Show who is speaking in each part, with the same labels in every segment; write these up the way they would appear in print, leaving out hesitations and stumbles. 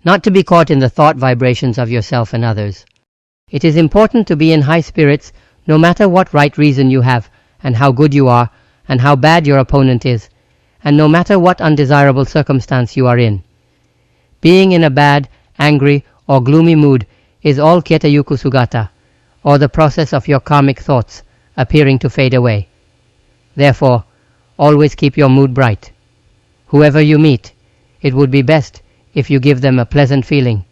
Speaker 1: not to be caught in the thought vibrations of yourself and others. It is important to be in high spirits no matter what right reason you have, and how good you are, and how bad your opponent is, and no matter what undesirable circumstance you are in. Being in a bad, angry, or gloomy mood is all Kieteyuku Sugata, or the process of your karmic thoughts appearing to fade away. Therefore, always keep your mood bright. Whoever you meet, it would be best if you give them a pleasant feeling.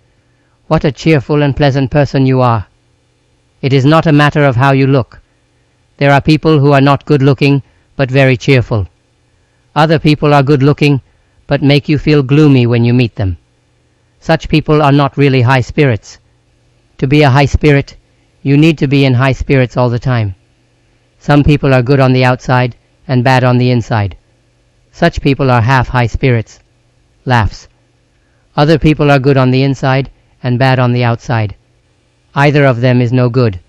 Speaker 1: What a cheerful and pleasant person you are. It is not a matter of how you look. There are people who are not good looking but very cheerful. Other people are good looking but make you feel gloomy when you meet them. Such people are not really high spirits. To be a high spirit, you need to be in high spirits all the time. Some people are good on the outside and bad on the inside. Such people are half high spirits. Laughs. Other people are good on the inside and bad on the outside. Either of them is no good.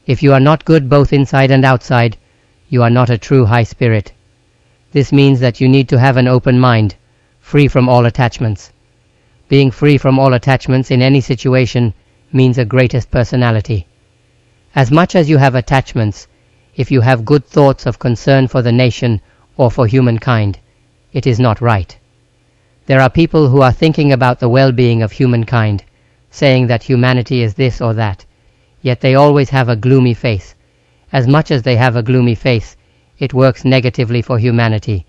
Speaker 1: If you are not good both inside and outside, you are not a true high spirit. This means that you need to have an open mind, free from all attachments. Being free from all attachments in any situation means a greatest personality. As much as you have attachments, if you have good thoughts of concern for the nation or for humankind, it is not right. There are people who are thinking about the well-being of humankind, saying that humanity is this or that, yet they always have a gloomy face. As much as they have a gloomy face, it works negatively for humanity.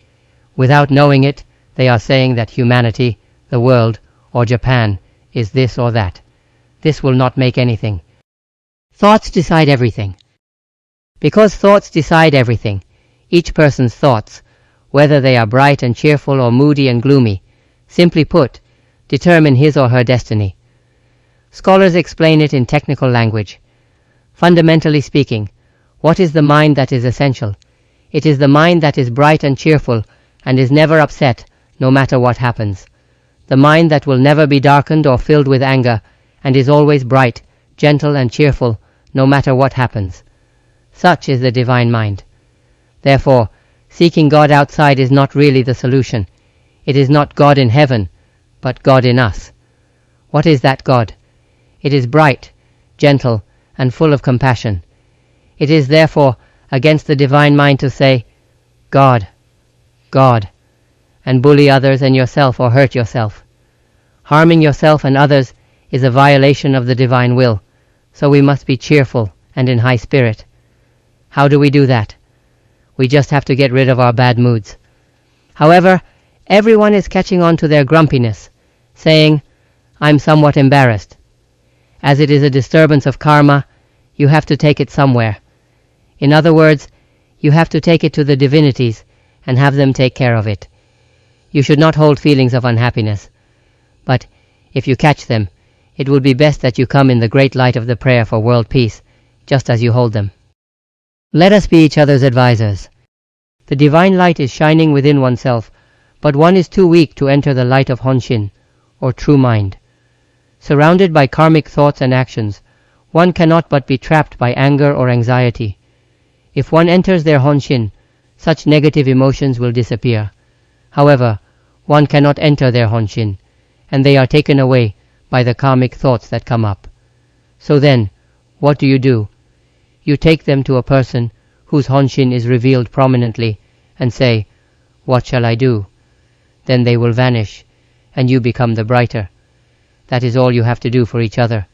Speaker 1: Without knowing it, they are saying that humanity, the world, or Japan, is this or that. This will not make anything. Thoughts decide everything. Because thoughts decide everything, each person's thoughts, whether they are bright and cheerful or moody and gloomy, simply put, determine his or her destiny. Scholars explain it in technical language. Fundamentally speaking, what is the mind that is essential? It is the mind that is bright and cheerful and is never upset, no matter what happens. The mind that will never be darkened or filled with anger and is always bright, gentle and cheerful, no matter what happens. Such is the divine mind. Therefore, seeking God outside is not really the solution. It is not God in heaven, but God in us. What is that God? It is bright, gentle, and full of compassion. It is therefore against the divine mind to say, God, God, and bully others and yourself or hurt yourself. Harming yourself and others is a violation of the divine will, so we must be cheerful and in high spirit. How do we do that? We just have to get rid of our bad moods. However, everyone is catching on to their grumpiness, saying, I'm somewhat embarrassed. As it is a disturbance of karma, you have to take it somewhere. In other words, you have to take it to the divinities and have them take care of it. You should not hold feelings of unhappiness. But if you catch them, it would be best that you come in the great light of the prayer for world peace, just as you hold them. Let us be each other's advisors. The divine light is shining within oneself, but one is too weak to enter the light of Hon-shin, or true mind. Surrounded by karmic thoughts and actions, one cannot but be trapped by anger or anxiety. If one enters their Hon-shin, such negative emotions will disappear. However, one cannot enter their Hon-shin, and they are taken away by the karmic thoughts that come up. So then, what do? You take them to a person whose Hon-shin is revealed prominently and say, what shall I do? Then they will vanish, and you become the brighter. That is all you have to do for each other.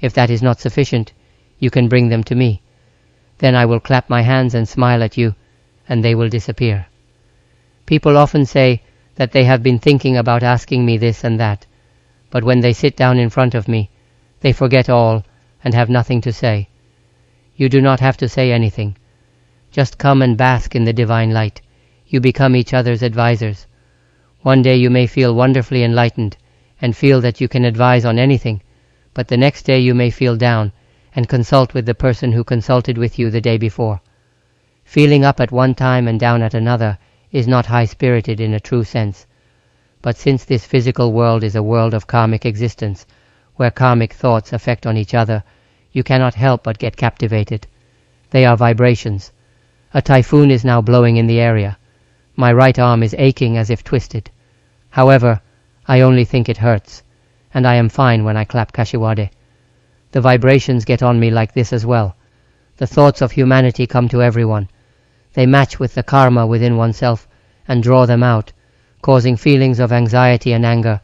Speaker 1: If that is not sufficient, you can bring them to me. Then I will clap my hands and smile at you, and they will disappear. People often say that they have been thinking about asking me this and that, but when they sit down in front of me, they forget all and have nothing to say. You do not have to say anything. Just come and bask in the divine light. You become each other's advisors. One day you may feel wonderfully enlightened and feel that you can advise on anything, but the next day you may feel down and consult with the person who consulted with you the day before. Feeling up at one time and down at another is not high-spirited in a true sense. But since this physical world is a world of karmic existence, where karmic thoughts affect on each other, you cannot help but get captivated. They are vibrations. A typhoon is now blowing in the area. My right arm is aching as if twisted. However, I only think it hurts. and I am fine when I clap kashiwade. The vibrations get on me like this as well. The thoughts of humanity come to everyone. They match with the karma within oneself and draw them out, causing feelings of anxiety and anger,